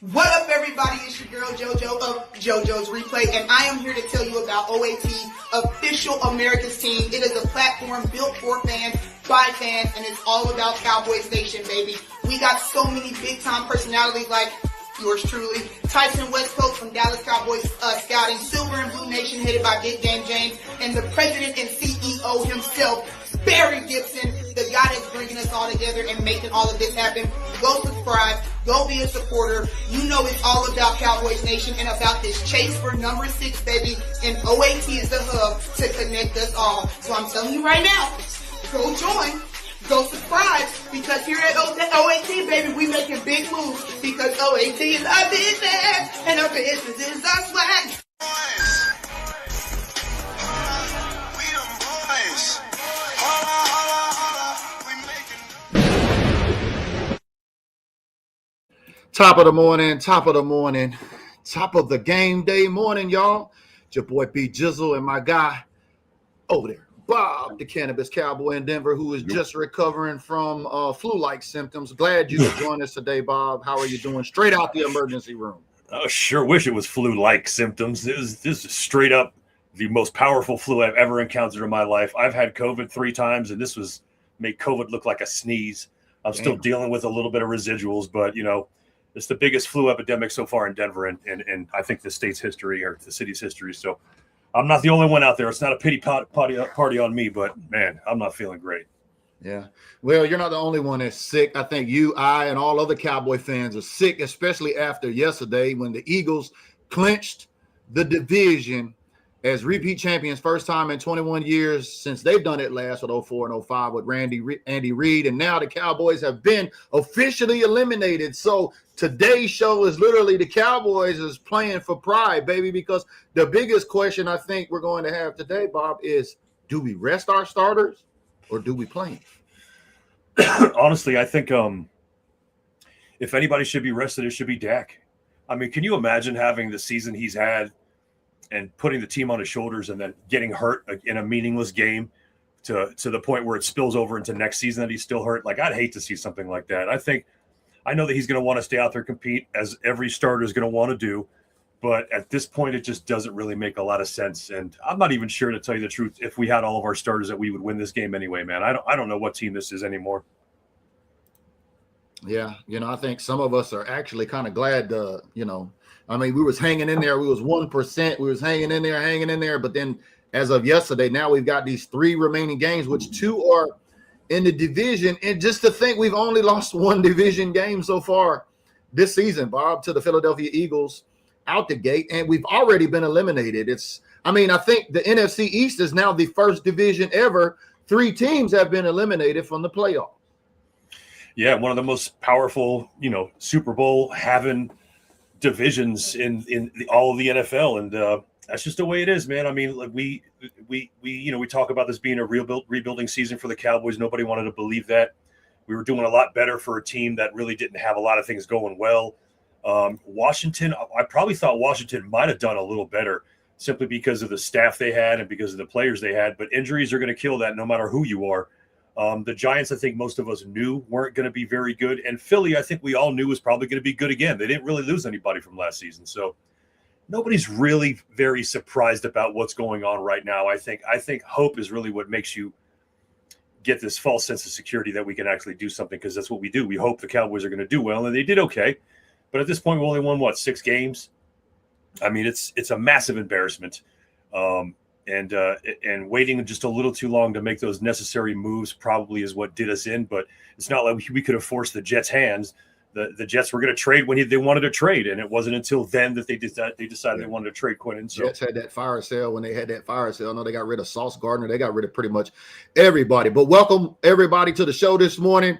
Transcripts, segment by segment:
What up, everybody? It's your girl JoJo of JoJo's Replay, and I am here to tell you about OAT, Official America's Team. It is a platform built for fans, by fans, and it's all about Cowboys Nation, baby. We got so many big-time personalities like yours truly, Tyson Westcoast from Dallas Cowboys Scouting, Silver and Blue Nation headed by Big Game James, and the president and CEO himself, Barry Gibson, the guy that's bringing us all together and making all of this happen. Go subscribe. Go be a supporter. You know it's all about Cowboys Nation and about this chase for number 6, baby. And OAT is the hub to connect us all. So I'm telling you right now, go join. Go subscribe, because here at OAT, baby, we making big moves, because OAT is our business, and our business is our swag. We them boys. Top of the morning, top of the game day morning, y'all. It's your boy B Jizzle and my guy over there, Bob, the Cannabis Cowboy in Denver, who is just recovering from flu-like symptoms. Glad you could join us today, Bob. How are you doing? Straight out the emergency room. I sure wish it was flu-like symptoms. This is straight up the most powerful flu I've ever encountered in my life. I've had COVID 3 times, and this was made COVID look like a sneeze. I'm still dealing with a little bit of residuals, but, you know, it's the biggest flu epidemic so far in Denver, and I think the state's history or the city's history. So I'm not the only one out there. It's not a pity party on me, but, man, I'm not feeling great. Yeah. Well, you're not the only one that's sick. I think you, I, and all other Cowboy fans are sick, especially after yesterday when the Eagles clinched the division as repeat champions, first time in 21 years since they've done it last with 04 and 05 with Andy Reid. And now the Cowboys have been officially eliminated. So today's show is literally the Cowboys is playing for pride, baby, because the biggest question I think we're going to have today, Bob, is do we rest our starters or do we play them? Honestly, I think if anybody should be rested, it should be Dak. I mean, can you imagine having the season he's had and putting the team on his shoulders and then getting hurt in a meaningless game to the point where it spills over into next season that he's still hurt? Like, I'd hate to see something like that. I know that he's going to want to stay out there, compete, as every starter is going to want to do. But at this point, it just doesn't really make a lot of sense. And I'm not even sure, to tell you the truth, if we had all of our starters, that we would win this game anyway, man. I don't know what team this is anymore. Yeah, I think some of us are actually kind of glad, I mean, we was hanging in there. We was 1%. We was hanging in there. But then as of yesterday, now we've got these 3 remaining games, which 2 are in the division. And just to think we've only lost 1 division game so far this season, Bob, to the Philadelphia Eagles out the gate. And we've already been eliminated. I think the NFC East is now the first division ever 3 teams have been eliminated from the playoffs. Yeah, one of the most powerful, Super Bowl having divisions in all of the NFL, and that's just the way it is, man. I mean, like we talk about this being a rebuilding season for the Cowboys. Nobody wanted to believe that. We were doing a lot better for a team that really didn't have a lot of things going well. Washington, I probably thought Washington might have done a little better simply because of the staff they had and because of the players they had, but injuries are going to kill that no matter who you are. The Giants, I think most of us knew weren't going to be very good. And Philly, I think we all knew was probably going to be good again. They didn't really lose anybody from last season. So nobody's really very surprised about what's going on right now. I think hope is really what makes you get this false sense of security that we can actually do something, because that's what we do. We hope the Cowboys are going to do well, and they did okay. But at this point, we only won, 6 games? I mean, it's a massive embarrassment. And waiting just a little too long to make those necessary moves probably is what did us in. But it's not like we could have forced the Jets' hands. The Jets were going to trade when they wanted to trade, and it wasn't until then that they decided they wanted to trade Quentin. So Jets had that fire sale. When they had that fire sale, I know they got rid of Sauce Gardner. They got rid of pretty much everybody. But welcome everybody to the show this morning.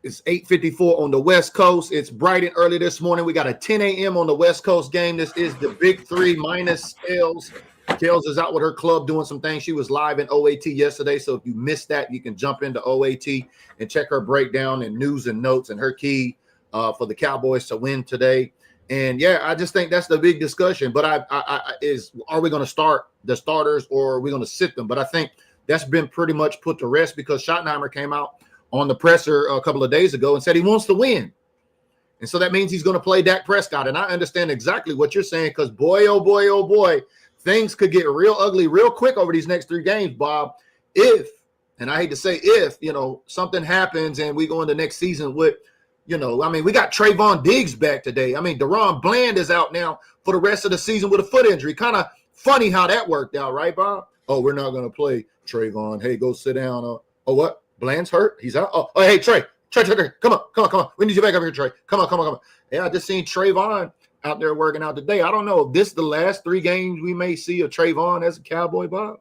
It's 8:54 on the West Coast. It's bright and early this morning. We got a 10 a.m. on the West Coast game. This is the Big 3 minus Kels. Kels is out with her club doing some things. She was live in OAT yesterday, so if you missed that, you can jump into OAT and check her breakdown and news and notes and her key for the Cowboys to win today. And yeah, I just think that's the big discussion. But are we going to start the starters or are we going to sit them? But I think that's been pretty much put to rest because Schottenheimer came out on the presser a couple of days ago and said he wants to win. And so that means he's going to play Dak Prescott. And I understand exactly what you're saying because, boy, oh, boy, oh, boy, things could get real ugly real quick over these next 3 games, Bob. If, and I hate to say if, something happens and we go into next season with, we got Trayvon Diggs back today. I mean, Deron Bland is out now for the rest of the season with a foot injury. Kind of funny how that worked out, right, Bob? Oh, we're not going to play Trayvon. Hey, go sit down. Oh, what? Bland's hurt? He's out? Oh, hey, Trey, come on. We need you back up here, Trey. Come on. Yeah, I just seen Trayvon out there working out today. I don't know if this is the last 3 games we may see of Trayvon as a Cowboy, Bob.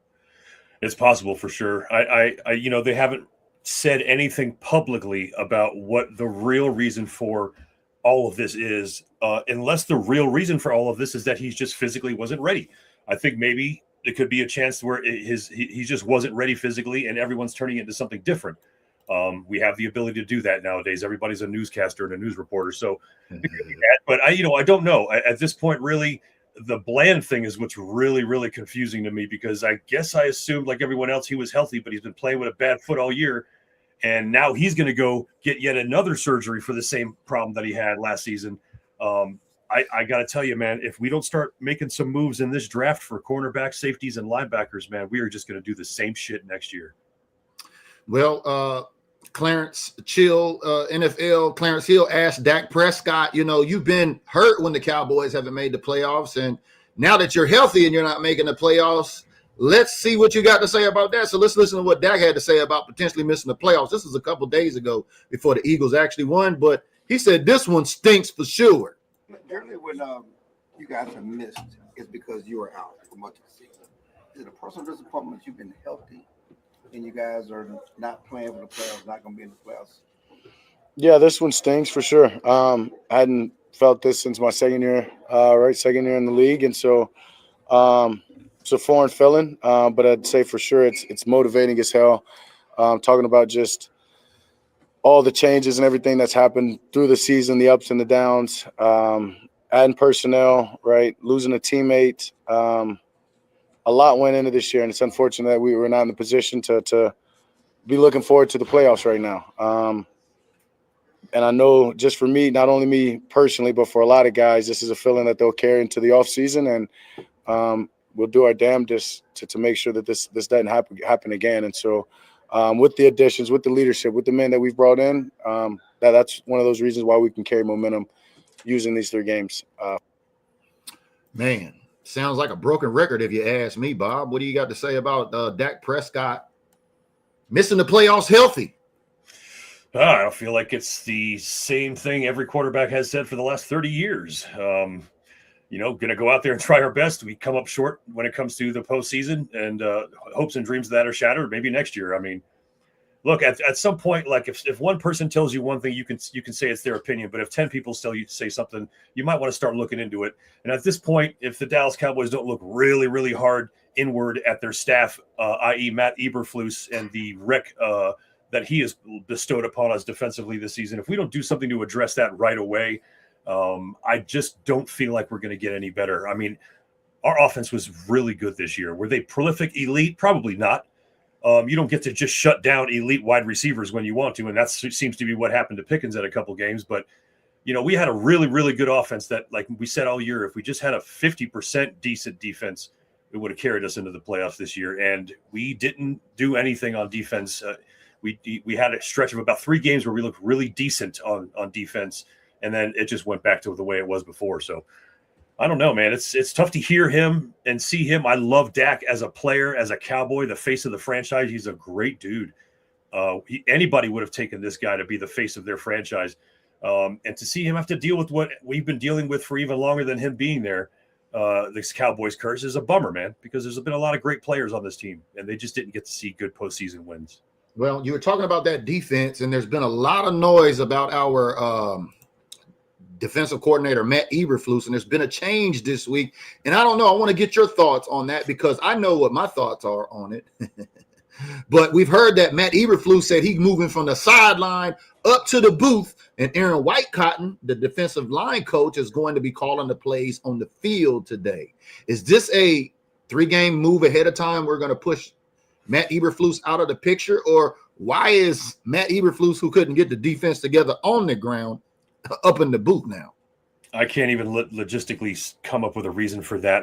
It's possible for sure. I they haven't said anything publicly about what the real reason for all of this is, unless the real reason for all of this is that he just physically wasn't ready. I think maybe it could be a chance where he just wasn't ready physically, and everyone's turning it into something different. We have the ability to do that nowadays. Everybody's a newscaster and a news reporter, so but I don't know at this point. Really, the Bland thing is what's really, really confusing to me because I guess I assumed like everyone else he was healthy, but he's been playing with a bad foot all year. And now he's going to go get yet another surgery for the same problem that he had last season. I got to tell you, man, if we don't start making some moves in this draft for cornerbacks, safeties, and linebackers, man, we are just going to do the same shit next year. Well, Clarence Chill, NFL, Clarence Hill asked Dak Prescott, you've been hurt when the Cowboys haven't made the playoffs. And now that you're healthy and you're not making the playoffs, let's see what you got to say about that. So let's listen to what Dak had to say about potentially missing the playoffs. This was a couple days ago before the Eagles actually won, but he said this one stinks for sure. Generally, when you guys have missed, it's because you were out for much of the season. Is it a personal disappointment you've been healthy and you guys are not playing for the playoffs, not going to be in the playoffs? Yeah, this one stings for sure. I hadn't felt this since my second year in the league, and so it's a foreign feeling, but I'd say for sure it's motivating as hell. Talking about just all the changes and everything that's happened through the season, the ups and the downs, adding personnel, right, losing a teammate. A lot went into this year, and it's unfortunate that we were not in the position to be looking forward to the playoffs right now. And I know just for me, not only me personally, but for a lot of guys, this is a feeling that they'll carry into the offseason, and we'll do our damnedest to make sure that this doesn't happen again. And so with the additions, with the leadership, with the men that we've brought in, that's one of those reasons why we can carry momentum using these 3 games. Man, sounds like a broken record if you ask me, Bob. What do you got to say about Dak Prescott missing the playoffs healthy? I don't feel like it's the same thing every quarterback has said for the last 30 years. Going to go out there and try our best. We come up short when it comes to the postseason, and hopes and dreams of that are shattered. Maybe next year. I mean, look, at some point, like if one person tells you one thing, you can say it's their opinion. But if 10 people say something, you might want to start looking into it. And at this point, if the Dallas Cowboys don't look really, really hard inward at their staff, i.e. Matt Eberflus and the wreck that he has bestowed upon us defensively this season, if we don't do something to address that right away, I just don't feel like we're going to get any better. I mean, our offense was really good this year. Were they prolific, elite? Probably not. You don't get to just shut down elite wide receivers when you want to, and that seems to be what happened to Pickens at a couple games. But, we had a really, really good offense that, like we said all year, if we just had a 50% decent defense, it would have carried us into the playoffs this year. And we didn't do anything on defense. We had a stretch of about 3 games where we looked really decent on defense, and then it just went back to the way it was before. So I don't know, man. It's tough to hear him and see him. I love Dak as a player, as a Cowboy, the face of the franchise. He's a great dude. Anybody would have taken this guy to be the face of their franchise. And to see him have to deal with what we've been dealing with for even longer than him being there, this Cowboys curse is a bummer, man, because there's been a lot of great players on this team, and they just didn't get to see good postseason wins. Well, you were talking about that defense, and there's been a lot of noise about our defensive coordinator, Matt Eberflus, and there's been a change this week. And I don't know. I want to get your thoughts on that because I know what my thoughts are on it. But we've heard that Matt Eberflus said he's moving from the sideline up to the booth, and Aaron Whitecotton, the defensive line coach, is going to be calling the plays on the field today. Is this a 3-game move ahead of time? We're going to push Matt Eberflus out of the picture, or why is Matt Eberflus, who couldn't get the defense together on the ground, up in the booth now. I can't even logistically come up with a reason for that.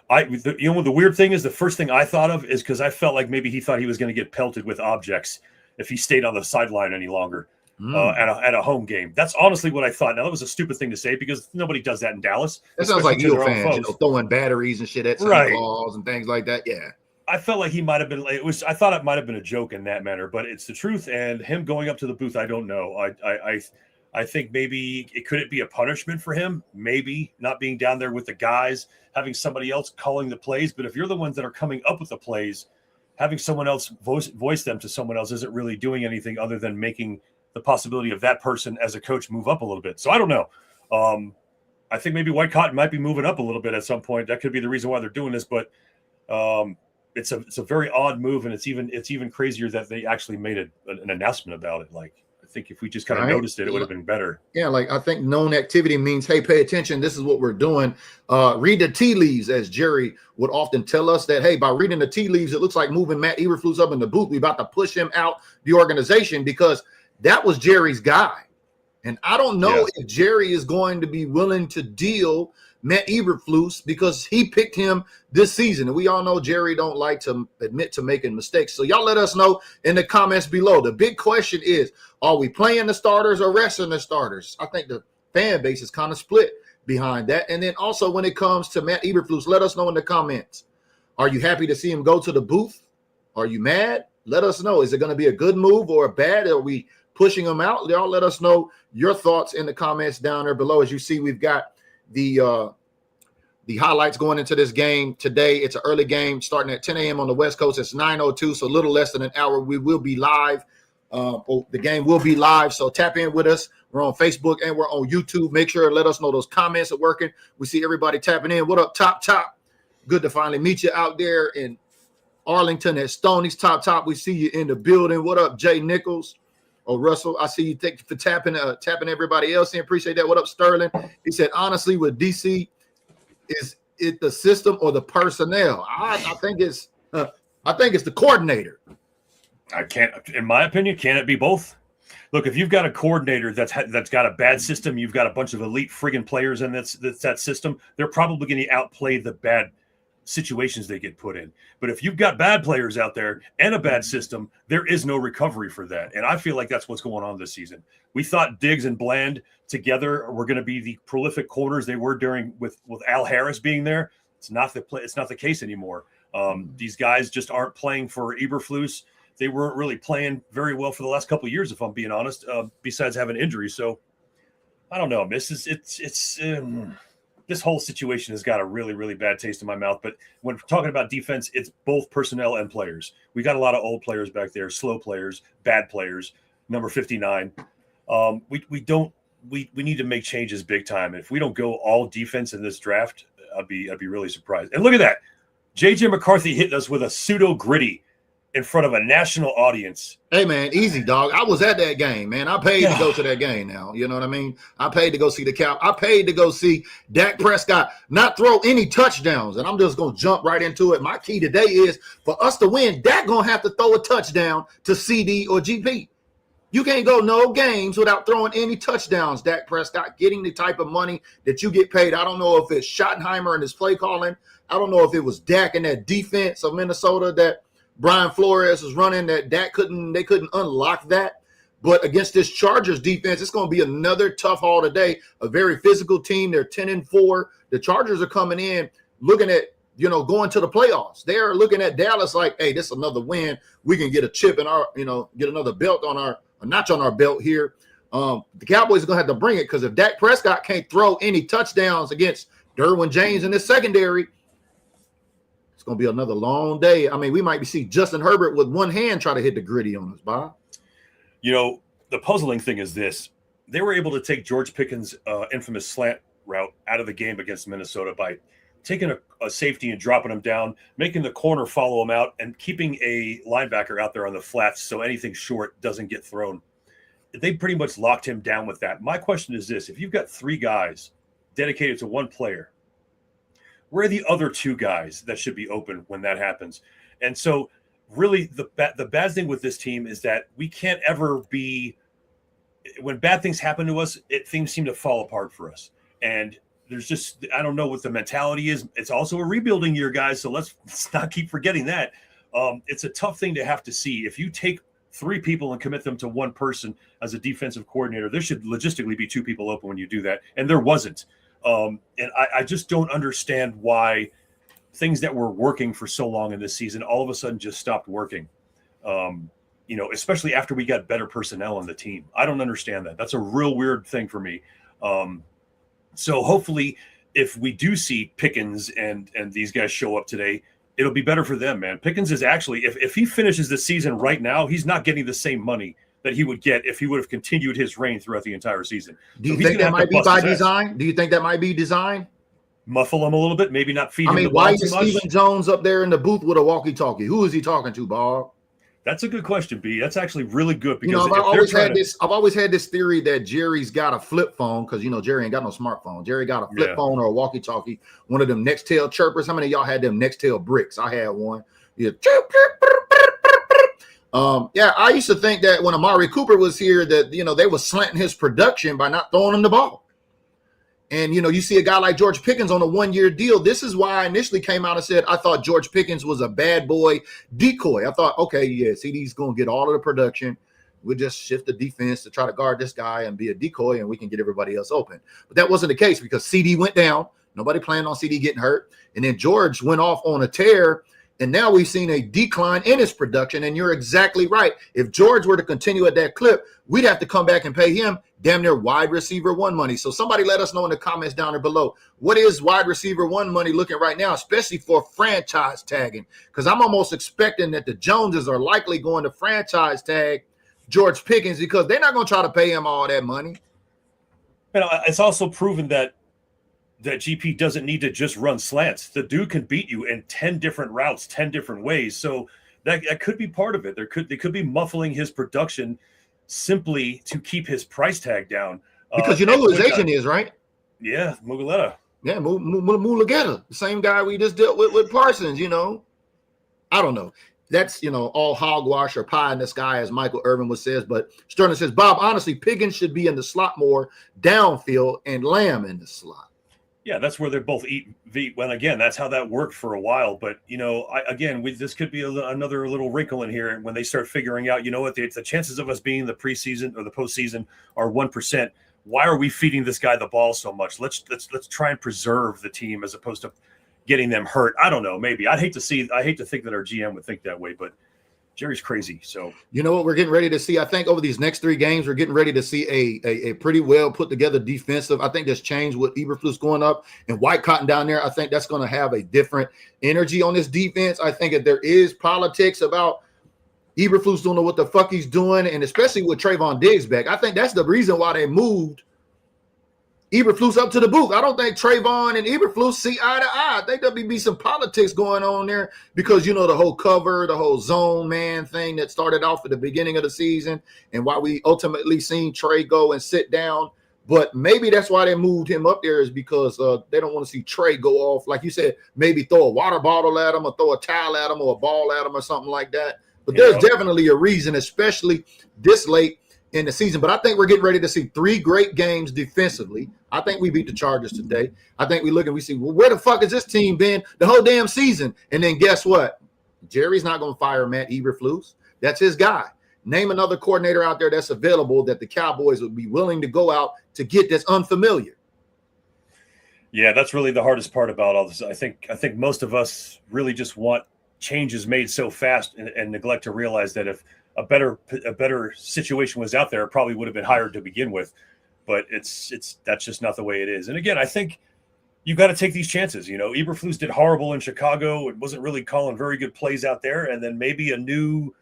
The weird thing is, the first thing I thought of is because I felt like maybe he thought he was going to get pelted with objects if he stayed on the sideline any longer at a home game. That's honestly what I thought. Now, that was a stupid thing to say because nobody does that in Dallas. That sounds like Eagle fans, throwing batteries and shit at Santa Claus and things like that. Yeah. I felt like he might have been. I thought it might have been a joke in that manner, but it's the truth. And him going up to the booth, I don't know. I think maybe could it be a punishment for him? Maybe not being down there with the guys, having somebody else calling the plays. But if you're the ones that are coming up with the plays, having someone else voice them to someone else isn't really doing anything other than making the possibility of that person as a coach move up a little bit. So I don't know. I think maybe White Cotton might be moving up a little bit at some point. That could be the reason why they're doing this. But it's a very odd move, and it's even crazier that they actually made an announcement about it. Like, I think if we just kind of noticed it would have been better. Yeah, like I think known activity means, hey, pay attention. This is what we're doing. Read the tea leaves, as Jerry would often tell us, that, hey, by reading the tea leaves, it looks like moving Matt Eberflus up in the booth. We're about to push him out the organization because that was Jerry's guy. And I don't know if Jerry is going to be willing to deal Matt Eberflus because he picked him this season. And we all know Jerry don't like to admit to making mistakes. So y'all let us know in the comments below. The big question is, are we playing the starters or resting the starters? I think the fan base is kind of split behind that. And then also when it comes to Matt Eberflus, let us know in the comments. Are you happy to see him go to the booth? Are you mad? Let us know. Is it going to be a good move or a bad? Are we pushing him out? Y'all let us know your thoughts in the comments down there below. As you see, we've got the highlights going into this game today. It's an early game starting at 10 a.m. on the West Coast. It's 9:02, so a little less than an hour. We will be live. The game will be live, so tap in with us. We're on Facebook and we're on YouTube. Make sure to let us know those comments are working. We see everybody tapping in. What up, Top? Good to finally meet you out there in Arlington at Stoney's. Top. We see you in the building. What up, Jay Nichols? Oh, Russell, I see you. Thank you for tapping everybody else in. Appreciate that. What up, Sterling? He said, honestly, with DC, is it the system or the personnel? I think it's the coordinator. In my opinion, can it be both? Look, if you've got a coordinator that's got a bad system, you've got a bunch of elite friggin' players in that system, they're probably going to outplay the bad situations they get put in. But if you've got bad players out there and a bad system, there is no recovery for that. And I feel like that's what's going on this season. We thought Diggs and Bland together were going to be the prolific corners they were with Al Harris being there. It's not the case anymore. These guys just aren't playing for Eberflus. They weren't really playing very well for the last couple of years, if I'm being honest, besides having injuries. So I don't know. This whole situation has got a really, really bad taste in my mouth. But when we're talking about defense, it's both personnel and players. We got a lot of old players back there, slow players, bad players. Number 59. We need to make changes big time. If we don't go all defense in this draft, I'd be really surprised. And look at that, JJ McCarthy hitting us with a pseudo gritty in front of a national audience. Hey, man, easy, dog. I was at that game, man. I paid to go to that game now. You know what I mean? I paid to go see the Cow. I paid to go see Dak Prescott not throw any touchdowns. And I'm just going to jump right into it. My key today is for us to win, Dak going to have to throw a touchdown to CD or GP. You can't go no games without throwing any touchdowns, Dak Prescott, getting the type of money that you get paid. I don't know if it's Schottenheimer and his play calling. I don't know if it was Dak and that defense of Minnesota that Brian Flores was running that they couldn't unlock that. But against this Chargers defense, it's going to be another tough haul today. A very physical team. They're 10-4. The Chargers are coming in looking at, going to the playoffs. They're looking at Dallas like, hey, this is another win. We can get a chip in our, get another belt on a notch on our belt here. The Cowboys are going to have to bring it because if Dak Prescott can't throw any touchdowns against Derwin James in this secondary, it's going to be another long day. I mean, we might see Justin Herbert with one hand try to hit the gritty on us, Bob. The puzzling thing is this. They were able to take George Pickens' infamous slant route out of the game against Minnesota by taking a safety and dropping him down, making the corner follow him out, and keeping a linebacker out there on the flats so anything short doesn't get thrown. They pretty much locked him down with that. My question is this. If you've got three guys dedicated to one player, where are the other two guys that should be open when that happens? And so really the bad thing with this team is that we can't ever be when bad things happen to us, things seem to fall apart for us. And there's just, I don't know what the mentality is. It's also a rebuilding year, guys. So let's not keep forgetting that. It's a tough thing to have to see. If you take 3 people and commit them to one person as a defensive coordinator, there should logistically be 2 people open when you do that. And there wasn't. And I just don't understand why things that were working for so long in this season all of a sudden just stopped working. Especially after we got better personnel on the team. I don't understand that. That's a real weird thing for me. So hopefully if we do see Pickens and these guys show up today, it'll be better for them, man. Pickens is actually, if he finishes the season right now, he's not getting the same money that he would get if he would have continued his reign throughout the entire season. Do you think that might be by design? Do you think that might be design? Muffle him a little bit, maybe not feed him the ball why too is much. Stephen Jones up there in the booth with a walkie-talkie? Who is he talking to, Bob? That's a good question, B. That's actually really good because I've always had this theory that Jerry's got a flip phone because Jerry ain't got no smartphone. Jerry got a flip phone or a walkie-talkie, one of them Nextel chirpers. How many of y'all had them Nextel bricks? I had one. Yeah. I used to think that when Amari Cooper was here that they were slanting his production by not throwing him the ball. And, you see a guy like George Pickens on a 1-year deal. This is why I initially came out and said I thought George Pickens was a bad boy decoy. I thought, okay, yeah, CD's going to get all of the production. We'll just shift the defense to try to guard this guy and be a decoy, and we can get everybody else open. But that wasn't the case because CD went down. Nobody planned on CD getting hurt. And then George went off on a tear. And now we've seen a decline in his production. And you're exactly right. If George were to continue at that clip, we'd have to come back and pay him damn near wide receiver 1 money. So somebody let us know in the comments down there below. What is wide receiver 1 money looking right now, especially for franchise tagging? Because I'm almost expecting that the Joneses are likely going to franchise tag George Pickens because they're not going to try to pay him all that money. It's also proven that GP doesn't need to just run slants. The dude can beat you in 10 different routes, 10 different ways. So that could be part of it. They could be muffling his production simply to keep his price tag down. Because who his agent is, right? Yeah, Muguleta. Yeah, Mulugeta, the same guy we just dealt with Parsons, I don't know. That's, all hogwash or pie in the sky, as Michael Irvin would says. But Sterling says, Bob, honestly, Pickens should be in the slot more downfield and Lamb in the slot. Yeah, that's where they both eat. Well, again, that's how that worked for a while. But, this could be another little wrinkle in here when they start figuring out, the chances of us being the preseason or the postseason are 1%. Why are we feeding this guy the ball so much? Let's try and preserve the team as opposed to getting them hurt. I don't know. Maybe I hate to think that our GM would think that way, but Jerry's crazy. So what we're getting ready to see? I think over these next 3 games, we're getting ready to see a pretty well put together defensive. I think that's changed with Eberflus going up and White Cotton down there. I think that's going to have a different energy on this defense. I think that there is politics about Eberflus don't know what the fuck he's doing, and especially with Trayvon Diggs back. I think that's the reason why they moved Eberflus up to the booth. I don't think Trayvon and Eberflus see eye to eye. I think there'll be some politics going on there because, the whole cover, the whole zone man thing that started off at the beginning of the season and why we ultimately seen Trey go and sit down. But maybe that's why they moved him up there is because they don't want to see Trey go off. Like you said, maybe throw a water bottle at him or throw a towel at him or a ball at him or something like that. But there's definitely a reason, especially this late in the season. But I think we're getting ready to see 3 great games defensively. I think we beat the Chargers today. I think we look and we see, well, where the fuck has this team been the whole damn season? And then guess what? Jerry's not going to fire Matt Eberflus. That's his guy. Name another coordinator out there that's available that the Cowboys would be willing to go out to get that's unfamiliar. Yeah, that's really the hardest part about all this. I think most of us really just want changes made so fast and neglect to realize that if a better situation was out there, it probably would have been hired to begin with. But that's just not the way it is. And again, I think you got to take these chances. Eberflus did horrible in Chicago. It wasn't really calling very good plays out there. And then maybe a new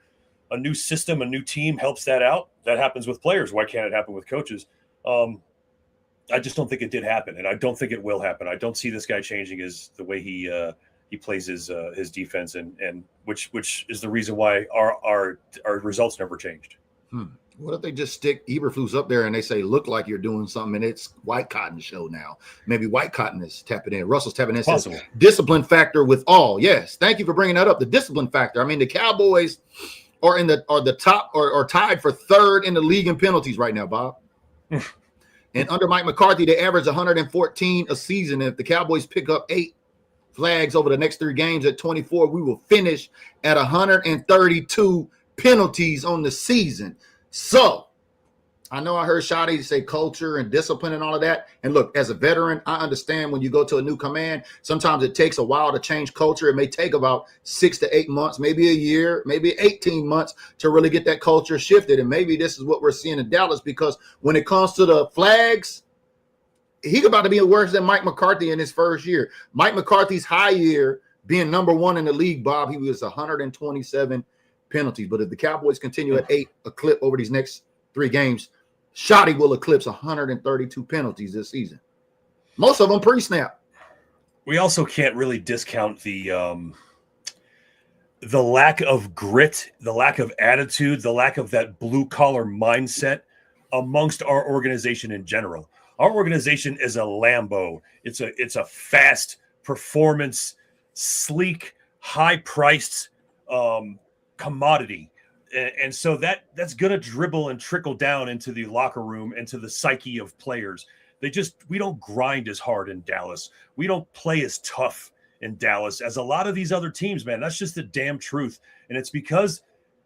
system, a new team helps that out. That happens with players. Why can't it happen with coaches? I just don't think it did happen, and I don't think it will happen. I don't see this guy changing the way he plays his defense, and which is the reason why our results never changed. What if they just stick Eberflus up there and they say, look like you're doing something, and it's White Cotton show now? Maybe White Cotton is tapping in. Russell's tapping in. Possible. Says, discipline factor with all. Yes. Thank you for bringing that up. The discipline factor. I mean, the Cowboys, are in the top or tied for third in the league in penalties right now, Bob. And under Mike McCarthy, they average 114 a season. And if the Cowboys pick up 8 flags over the next 3 games at 24, we will finish at 132 penalties on the season. So I know I heard Shadi say culture and discipline and all of that. And look, as a veteran, I understand when you go to a new command, sometimes it takes a while to change culture. It may take about 6 to 8 months, maybe a year, maybe 18 months to really get that culture shifted. And maybe this is what we're seeing in Dallas, because when it comes to the flags, he's about to be worse than Mike McCarthy in his first year. Mike McCarthy's high year being number 1 in the league, Bob, he was 127 penalties. But if the Cowboys continue at 8 a clip over these next 3 games, Shotty will eclipse 132 penalties this season. Most of them pre-snap. We also can't really discount the lack of grit, the lack of attitude, the lack of that blue-collar mindset amongst our organization in general. Our organization is a Lambo. It's a fast performance, sleek, high-priced commodity. And so that's going to dribble and trickle down into the locker room, into the psyche of players. We don't grind as hard in Dallas. We don't play as tough in Dallas as a lot of these other teams, man. That's just the damn truth. And it's because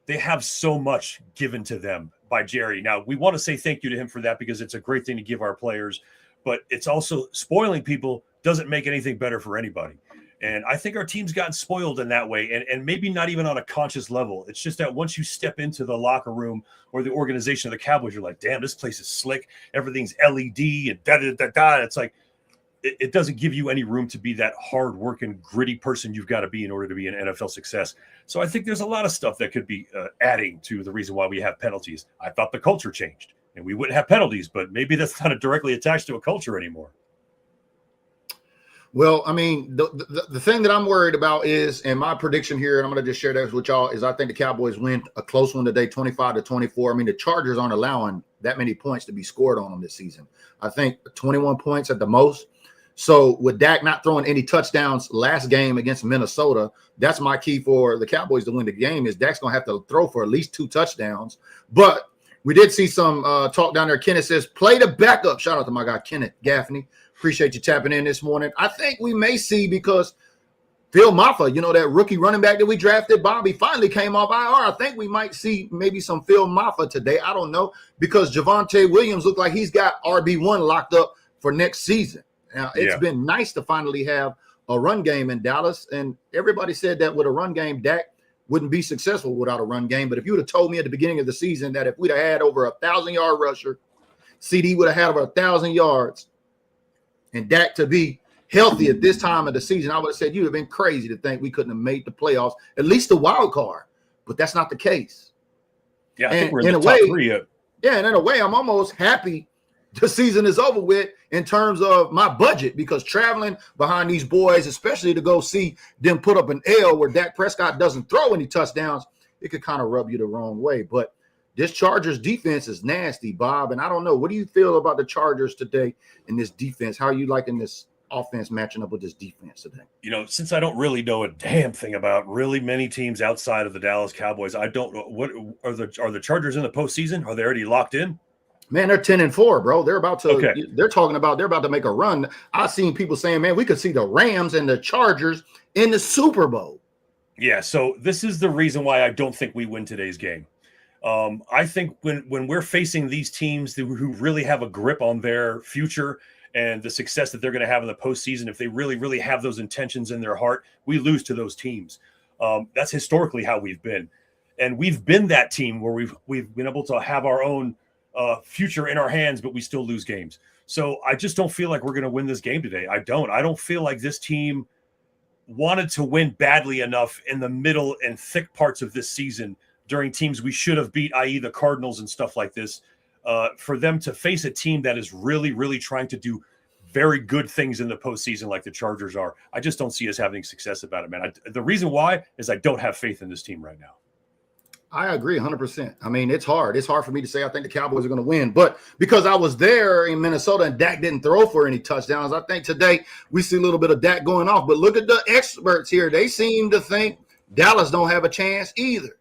they have so much given to them by Jerry. Now, we want to say thank you to him for that, because it's a great thing to give our players, but it's also spoiling people doesn't make anything better for anybody. And I think our team's gotten spoiled in that way, and maybe not even on a conscious level. It's just that once you step into the locker room or the organization of the Cowboys, you're like, damn, this place is slick. Everything's LED and da-da-da-da. It's like it doesn't give you any room to be that hard-working, gritty person you've got to be in order to be an NFL success. So I think there's a lot of stuff that could be adding to the reason why we have penalties. I thought the culture changed, and we wouldn't have penalties, but maybe that's not directly attached to a culture anymore. Well, I mean, the thing that I'm worried about is, and my prediction here, and I'm going to just share that with y'all, is I think the Cowboys win a close one today, 25-24. I mean, the Chargers aren't allowing that many points to be scored on them this season. I think 21 points at the most. So with Dak not throwing any touchdowns last game against Minnesota, that's my key for the Cowboys to win the game, is Dak's going to have to throw for at least 2 touchdowns. But we did see some talk down there. Kenneth says, play the backup. Shout out to my guy, Kenneth Gaffney. Appreciate you tapping in this morning. I think we may see, because Phil Maffa, that rookie running back that we drafted, Bobby, finally came off IR. I think we might see maybe some Phil Maffa today. I don't know, because Javonte Williams looked like he's got RB1 locked up for next season. Now, it's been nice to finally have a run game in Dallas, and everybody said that with a run game, Dak wouldn't be successful without a run game. But if you would have told me at the beginning of the season that if we'd have had over 1,000-yard rusher, CD would have had over 1,000 yards, and Dak to be healthy at this time of the season, I would have said you'd have been crazy to think we couldn't have made the playoffs, at least the wild card. But that's not the case. Yeah, I think we're in the top 3. Yeah, and in a way, I'm almost happy the season is over with in terms of my budget, because traveling behind these boys, especially to go see them put up an L where Dak Prescott doesn't throw any touchdowns, it could kind of rub you the wrong way. But this Chargers defense is nasty, Bob, and I don't know. What do you feel about the Chargers today in this defense? How are you liking this offense matching up with this defense today? Since I don't really know a damn thing about really many teams outside of the Dallas Cowboys, I don't know. What are the Chargers in the postseason? Are they already locked in? Man, they're 10-4, bro. They're about to. Okay. They're about to make a run. I've seen people saying, man, we could see the Rams and the Chargers in the Super Bowl. Yeah. So this is the reason why I don't think we win today's game. I think when we're facing these teams who really have a grip on their future and the success that they're going to have in the postseason, if they really, really have those intentions in their heart, we lose to those teams. That's historically how we've been. And we've been that team where we've been able to have our own future in our hands, but we still lose games. So I just don't feel like we're going to win this game today. I don't feel like this team wanted to win badly enough in the middle and thick parts of this season during teams we should have beat, i.e. the Cardinals and stuff like this, for them to face a team that is really, really trying to do very good things in the postseason like the Chargers are. I just don't see us having success about it, man. The reason why is I don't have faith in this team right now. I agree 100%. I mean, it's hard. It's hard for me to say I think the Cowboys are going to win. But because I was there in Minnesota and Dak didn't throw for any touchdowns, I think today we see a little bit of Dak going off. But look at the experts here. They seem to think Dallas don't have a chance either.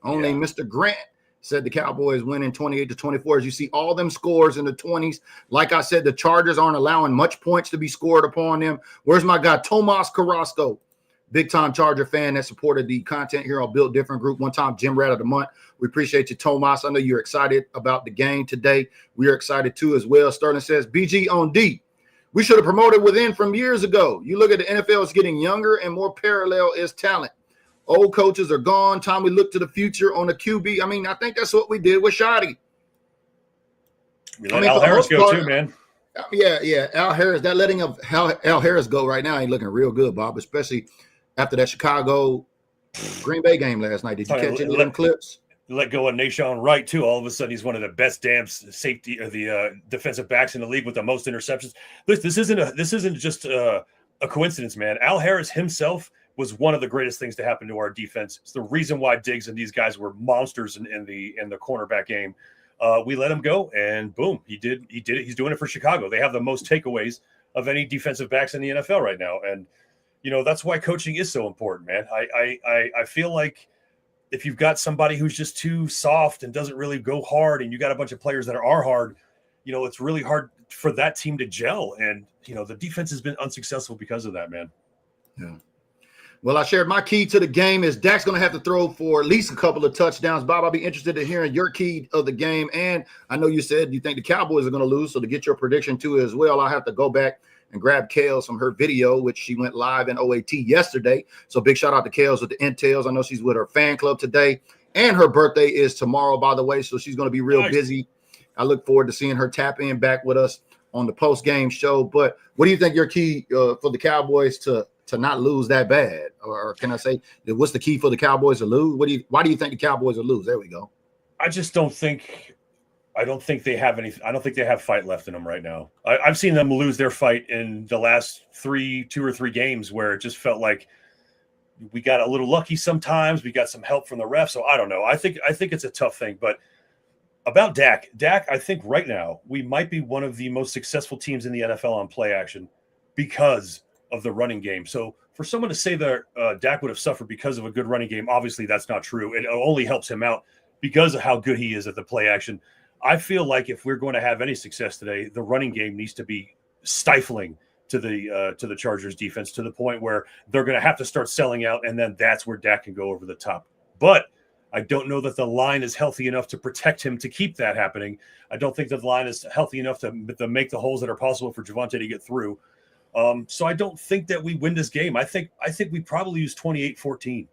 Only Mr. Grant said the Cowboys winning 28-24. As you see all them scores in the 20s. Like I said, the Chargers aren't allowing much points to be scored upon them. Where's my guy, Tomas Carrasco? Big-time Charger fan that supported the content here on Built Different Group. One-time Gym Rat of the Month. We appreciate you, Tomas. I know you're excited about the game today. We are excited, too, as well. Sterling says, BG on D. We should have promoted within from years ago. You look at the NFL, it's getting younger and more parallel is talent. Old coaches are gone. Time we look to the future on the QB. I mean, I think that's what we did with Shoddy. We let Al Harris go, too, man. Yeah. Al Harris, that letting of Al Harris go right now ain't looking real good, Bob, especially after that Chicago Green Bay game last night. Did you catch any of them clips? Let go of Nashawn Wright, too. All of a sudden, he's one of the best damn safety or the defensive backs in the league with the most interceptions. This isn't just a coincidence, man. Al Harris himself was one of the greatest things to happen to our defense. It's the reason why Diggs and these guys were monsters in the cornerback game. We let him go, and boom, he did it. He's doing it for Chicago. They have the most takeaways of any defensive backs in the NFL right now, and that's why coaching is so important, man. I feel like if you've got somebody who's just too soft and doesn't really go hard, and you got a bunch of players that are hard, it's really hard for that team to gel. And the defense has been unsuccessful because of that, man. Yeah. Well, I shared my key to the game is Dak's going to have to throw for at least a couple of touchdowns. Bob, I'll be interested in hearing your key of the game. And I know you said you think the Cowboys are going to lose. So to get your prediction too as well, I'll have to go back and grab Kales from her video, which she went live in OAT yesterday. So big shout out to Kales with the intels. I know she's with her fan club today. And her birthday is tomorrow, by the way. So she's going to be real busy. I look forward to seeing her tap in back with us on the post-game show. But what do you think your key for the Cowboys to not lose that bad? Or can I say, what's the key for the Cowboys to lose? Why do you think the Cowboys will lose? There we go. I don't think they have any. I don't think they have fight left in them right now. I've seen them lose their fight in the last 2 or 3 games where it just felt like we got a little lucky sometimes. We got some help from the refs. So I don't know. I think it's a tough thing. But about Dak, I think right now we might be one of the most successful teams in the NFL on play action because of the running game. So for someone to say that Dak would have suffered because of a good running game, obviously that's not true. It only helps him out because of how good he is at the play action. I feel like if we're going to have any success today, the running game needs to be stifling to the Chargers defense to the point where they're going to have to start selling out, and then that's where Dak can go over the top. But I don't know that the line is healthy enough to protect him to keep that happening. I don't think that the line is healthy enough to make the holes that are possible for Javonte to get through. So I don't think that we win this game. I think we probably use 28-14.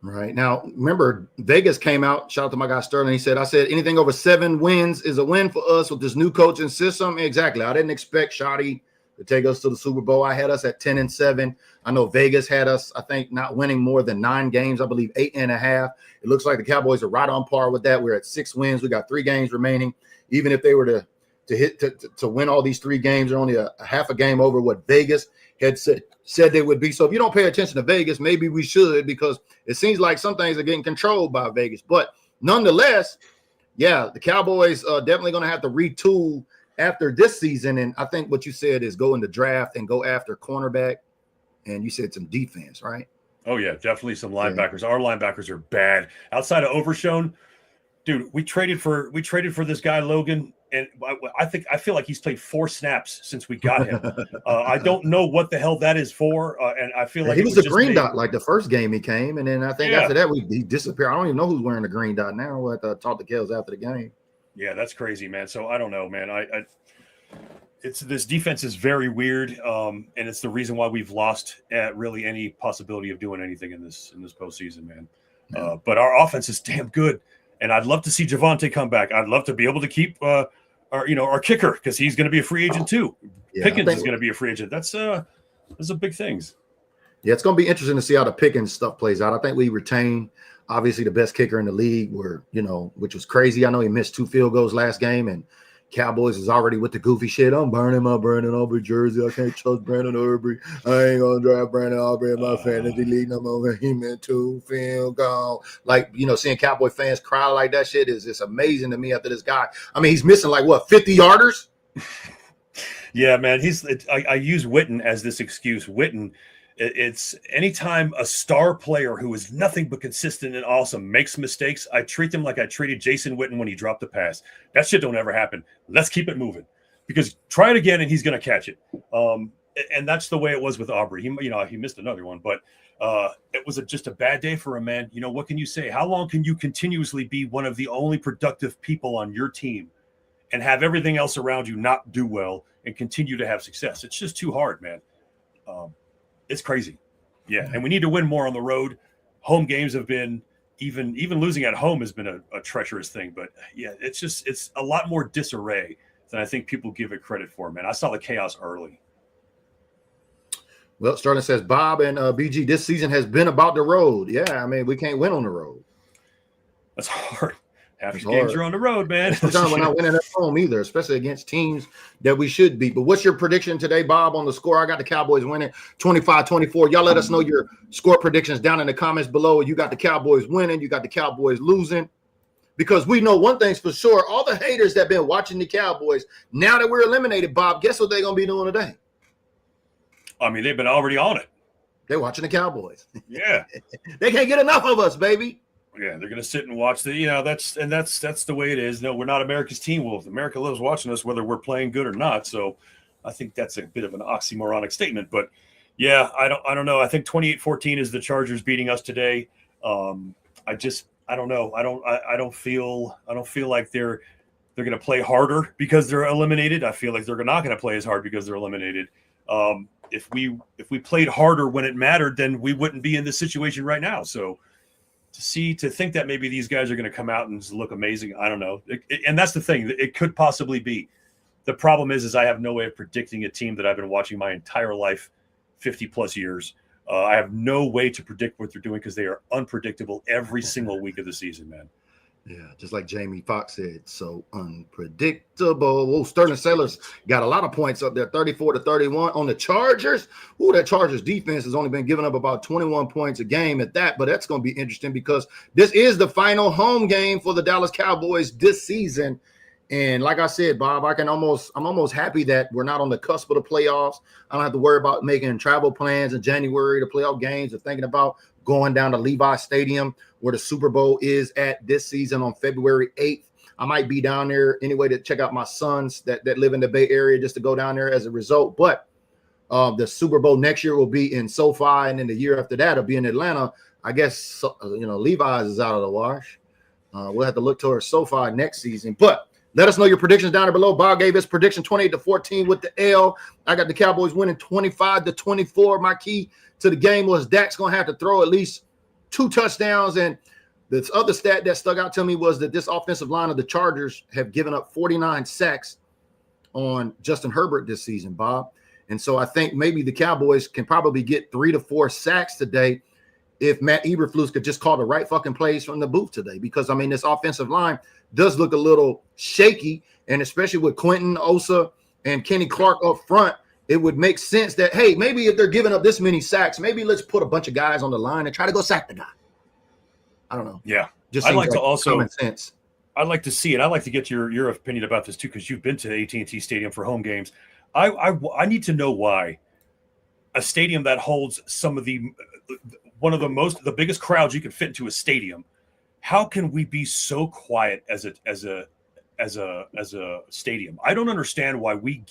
Right. Now, remember, Vegas came out, shout out to my guy Sterling. He said, I said, anything over 7 wins is a win for us with this new coaching system. Exactly. I didn't expect Shoddy to take us to the Super Bowl. I had us at 10-7. I know Vegas had us, I think, not winning more than 9 games. I believe 8.5. It looks like the Cowboys are right on par with that. We're at 6 wins. We got 3 games remaining. Even if they were to win all these 3 games, they're only a half a game over what Vegas had said they would be. So if you don't pay attention to Vegas, maybe we should, because it seems like some things are getting controlled by Vegas. But nonetheless, yeah, the Cowboys are definitely going to have to retool after this season. And I think what you said is go in the draft and go after cornerback. And you said some defense, right? Oh, yeah, definitely some linebackers. Yeah. Our linebackers are bad. Outside of Overshown, dude, we traded for this guy, Logan. And I feel like he's played 4 snaps since we got him. I don't know what the hell that is for. And I feel like he was a green dot like the first game he came. And then I think after that, he disappeared. I don't even know who's wearing the green dot now. We'll have to talk to Kels after the game. Yeah, that's crazy, man. So I don't know, man. This defense is very weird. And it's the reason why we've lost at really any possibility of doing anything in this postseason, man. Yeah. But our offense is damn good. And I'd love to see Javonte come back. I'd love to be able to keep our kicker, because he's going to be a free agent too. Yeah, Pickens is going to be a free agent. Those are big things. Yeah, it's going to be interesting to see how the Pickens stuff plays out. I think we retain obviously the best kicker in the league, which was crazy. I know he missed 2 field goals last game, and Cowboys is already with the goofy shit. I'm burning my Brandon Aubrey jersey. I can't trust Brandon Aubrey. I ain't gonna draft Brandon Aubrey in my fantasy league no more. He meant 2 field goal. Like, seeing Cowboy fans cry like that shit is just amazing to me after this guy. I mean, he's missing 50 yarders? Yeah, man. I use Witten as this excuse. Witten It's anytime a star player who is nothing but consistent and awesome makes mistakes, I treat them like I treated Jason Witten when he dropped the pass. That shit don't ever happen. Let's keep it moving, because try it again and he's going to catch it. And that's the way it was with Aubrey. He missed another one, but it was just a bad day for him, man. What can you say? How long can you continuously be one of the only productive people on your team and have everything else around you not do well and continue to have success? It's just too hard, man. It's crazy. Yeah. And we need to win more on the road. Home games have been even losing at home has been a treacherous thing, but yeah, it's a lot more disarray than I think people give it credit for, man. I saw the chaos early. Well, Sterling says, Bob and BG, this season has been about the road. Yeah, I mean, we can't win on the road. That's hard. Half your games are on the road, man. Sometimes we're not winning at home either, especially against teams that we should beat. But what's your prediction today, Bob, on the score? I got the Cowboys winning 25-24. Y'all let us know your score predictions down in the comments below. You got the Cowboys winning. You got the Cowboys losing. Because we know one thing's for sure. All the haters that have been watching the Cowboys, now that we're eliminated, Bob, guess what they're going to be doing today? I mean, they've been already on it. They're watching the Cowboys. Yeah. They can't get enough of us, baby. Yeah, they're going to sit and watch that's the way it is. No, we're not America's Teen Wolves. America loves watching us, whether we're playing good or not. So I think that's a bit of an oxymoronic statement. But yeah, I don't know. I think 28-14 is the Chargers beating us today. I don't know. I don't feel like they're going to play harder because they're eliminated. I feel like they're not going to play as hard because they're eliminated. If we played harder when it mattered, then we wouldn't be in this situation right now. So to think that maybe these guys are going to come out and look amazing, I don't know. And that's the thing. It could possibly be. The problem is I have no way of predicting a team that I've been watching my entire life, 50 plus years. I have no way to predict what they're doing because they are unpredictable every single week of the season, man. Yeah, just like Jamie Foxx said, so unpredictable. Oh, Sterling Sailors got a lot of points up there, 34-31 on the Chargers. Ooh, that Chargers defense has only been giving up about 21 points a game at that, but that's going to be interesting because this is the final home game for the Dallas Cowboys this season. And like I said, Bob, I'm almost happy that we're not on the cusp of the playoffs. I don't have to worry about making travel plans in January to playoff games or thinking about going down to Levi Stadium where the Super Bowl is at this season on February 8th. I might be down there anyway to check out my sons that live in the Bay Area just to go down there as a result. But the Super Bowl next year will be in SoFi, and then the year after that it'll be in Atlanta. I guess, Levi's is out of the wash. We'll have to look towards SoFi next season. But let us know your predictions down there below. Bob gave his prediction 28-14 with the L. I got the Cowboys winning 25-24. My key to the game was Dak's going to have to throw at least 2 touchdowns. And the other stat that stuck out to me was that this offensive line of the Chargers have given up 49 sacks on Justin Herbert this season, Bob. And so I think maybe the Cowboys can probably get 3 to 4 sacks today if Matt Eberflus could just call the right fucking plays from the booth today. Because, I mean, this offensive line does look a little shaky, and especially with Quentin Osa and Kenny Clark up front, it would make sense that, hey, maybe if they're giving up this many sacks, maybe let's put a bunch of guys on the line and try to go sack the guy. I don't know. Yeah. Just I'd like to also common sense. I'd like to see it. I'd like to get your opinion about this too, because you've been to AT&T Stadium for home games. I need to know why a stadium that holds some of the biggest crowds you can fit into a stadium, how can we be so quiet as a stadium? I don't understand why we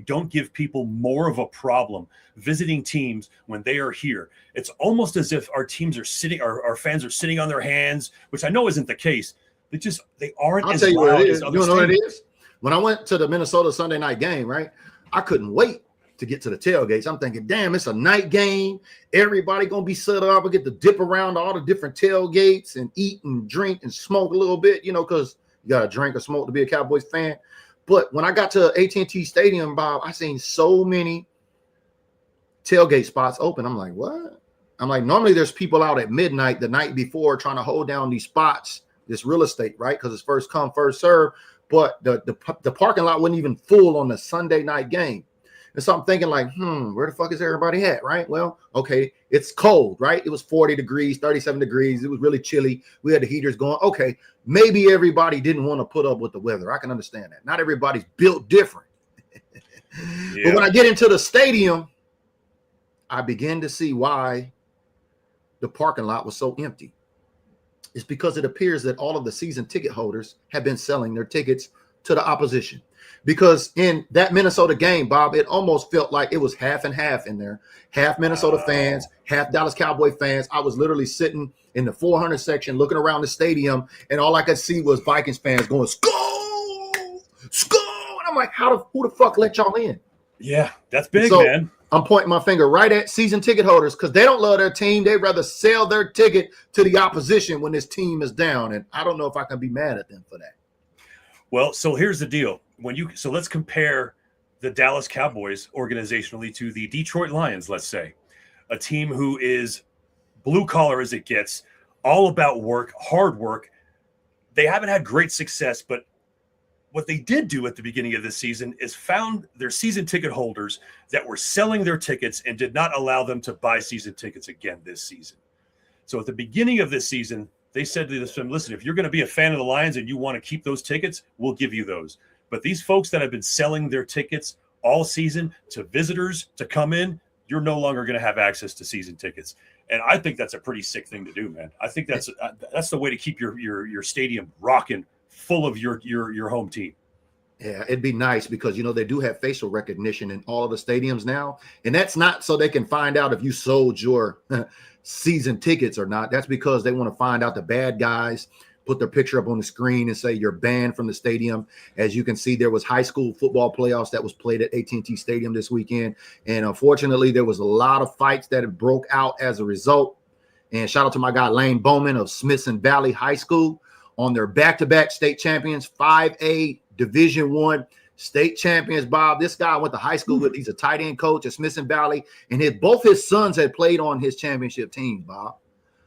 don't give people more of a problem visiting teams when they are here. It's almost as if our teams are sitting, our fans are sitting on their hands, which I know isn't the case. They aren't. I'll tell you what it is. You know what it is? When I went to the Minnesota Sunday night game, right? I couldn't wait to get to the tailgates. I'm thinking, damn, it's a night game. Everybody gonna be set up. I get to dip around all the different tailgates and eat and drink and smoke a little bit, because you gotta drink or smoke to be a Cowboys fan. But when I got to AT&T Stadium, Bob, I seen so many tailgate spots open. I'm like, what? I'm like, normally there's people out at midnight the night before trying to hold down these spots, this real estate, right? Because it's first come, first serve. But the parking lot wasn't even full on the Sunday night game. And so I'm thinking like, where the fuck is everybody at, right? Well, okay, it's cold, right? It was 40 degrees, 37 degrees. It was really chilly. We had the heaters going. Okay, maybe everybody didn't want to put up with the weather. I can understand that. Not everybody's built different. Yeah. But when I get into the stadium, I began to see why the parking lot was so empty. It's because it appears that all of the season ticket holders have been selling their tickets to the opposition. Because in that Minnesota game, Bob, it almost felt like it was half and half in there. Half Minnesota fans, half Dallas Cowboy fans. I was literally sitting in the 400 section looking around the stadium, and all I could see was Vikings fans going, "Skol! Skol!" And I'm like, who the fuck let y'all in? Yeah, that's big, So, man. I'm pointing my finger right at season ticket holders because they don't love their team. They'd rather sell their ticket to the opposition when this team is down. And I don't know if I can be mad at them for that. Well, so here's the deal. So let's compare the Dallas Cowboys organizationally to the Detroit Lions, let's say, a team who is blue collar as it gets, all about work, hard work. They haven't had great success, but what they did do at the beginning of this season is found their season ticket holders that were selling their tickets and did not allow them to buy season tickets again this season. So at the beginning of this season, they said to them, listen, if you're going to be a fan of the Lions and you want to keep those tickets, we'll give you those. But these folks that have been selling their tickets all season to visitors to come in, you're no longer going to have access to season tickets. And I think that's a pretty sick thing to do, man. I think that's the way to keep your stadium rocking, full of your home team. Yeah, it'd be nice because, they do have facial recognition in all of the stadiums now. And that's not so they can find out if you sold your season tickets or not. That's because they want to find out the bad guys, put their picture up on the screen and say you're banned from the stadium. As you can see, there was high school football playoffs that was played at AT&T Stadium this weekend. And unfortunately, there was a lot of fights that broke out as a result. And shout out to my guy, Lane Bowman of Smithson Valley High School on their back-to-back state champions, 5A Division I state champions, Bob. This guy went to high school with. He's a tight end coach at Smithson Valley, and both his sons had played on his championship team, Bob,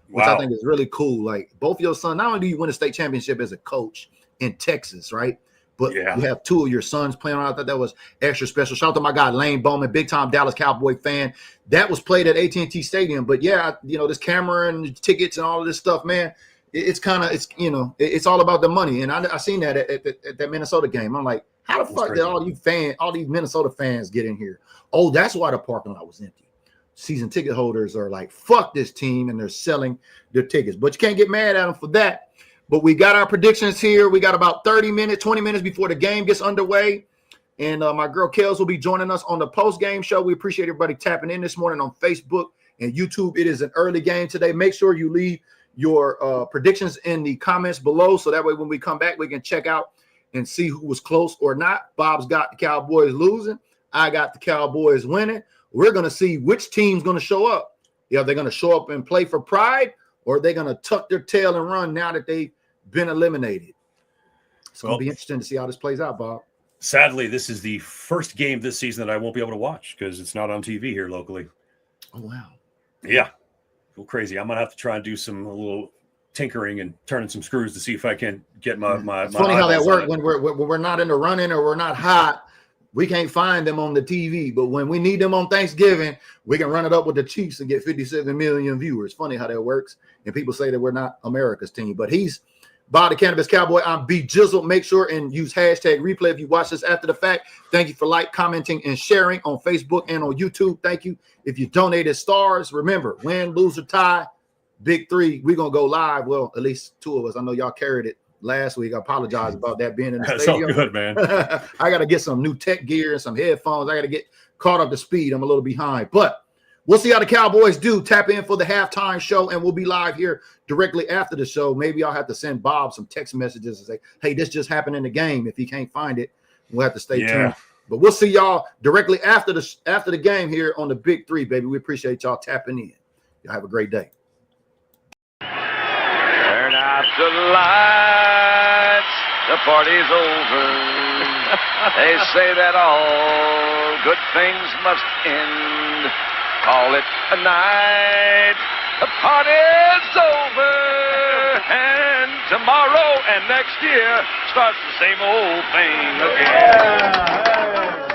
which I think is really cool. Like, both your sons, not only do you win a state championship as a coach in Texas, right? But you have two of your sons playing on. I thought that was extra special. Shout out to my guy, Lane Bowman, big-time Dallas Cowboy fan. That was played at AT&T Stadium. But, yeah, this camera and tickets and all of this stuff, man, it's all about the money. And I seen that at that Minnesota game. I'm like, how the fuck did all these Minnesota fans get in here? Oh, that's why the parking lot was empty. Season ticket holders are like, fuck this team, and they're selling their tickets. But you can't get mad at them for that. But we got our predictions here. We got about 20 minutes before the game gets underway. And my girl Kels will be joining us on the post-game show. We appreciate everybody tapping in this morning on Facebook and YouTube. It is an early game today. Make sure you leave your predictions in the comments below, so that way when we come back, we can check out and see who was close or not. Bob's got the Cowboys losing. I got the Cowboys winning. We're going to see which team's going to show up. Are they going to show up and play for pride, or are they going to tuck their tail and run now that they've been eliminated? It's going to be interesting to see how this plays out, Bob. Sadly, this is the first game this season that I won't be able to watch because it's not on TV here locally. Oh, wow. Yeah. Crazy. I'm gonna have to try and do a little tinkering and turning some screws to see if I can get my. It's funny how that works when we're not in the running or we're not hot. We can't find them on the TV, but when we need them on Thanksgiving, we can run it up with the Chiefs and get 57 million viewers. Funny how that works. And people say that we're not America's team, but he's Bob the Cannabis Cowboy. I'm B Jizzle. Make sure and use hashtag replay if you watch this after the fact. Thank you for commenting, and sharing on Facebook and on YouTube. Thank you. If you donated stars, remember, win, lose, or tie, Big Three, we're going to go live. Well, at least two of us. I know y'all carried it last week. I apologize about that being in the stadium. That's all good, man. I got to get some new tech gear and some headphones. I got to get caught up to speed. I'm a little behind. But we'll see how the Cowboys do. Tap in for the halftime show, and we'll be live here directly after the show. Maybe I'll have to send Bob some text messages and say, hey, this just happened in the game. If he can't find it, we'll have to stay tuned. But we'll see y'all directly after the game here on the Big Three, baby. We appreciate y'all tapping in. Y'all have a great day. Turn out the lights. The party's over. They say that all good things must end. Call it a night. The party's over. And tomorrow and next year starts the same old thing again.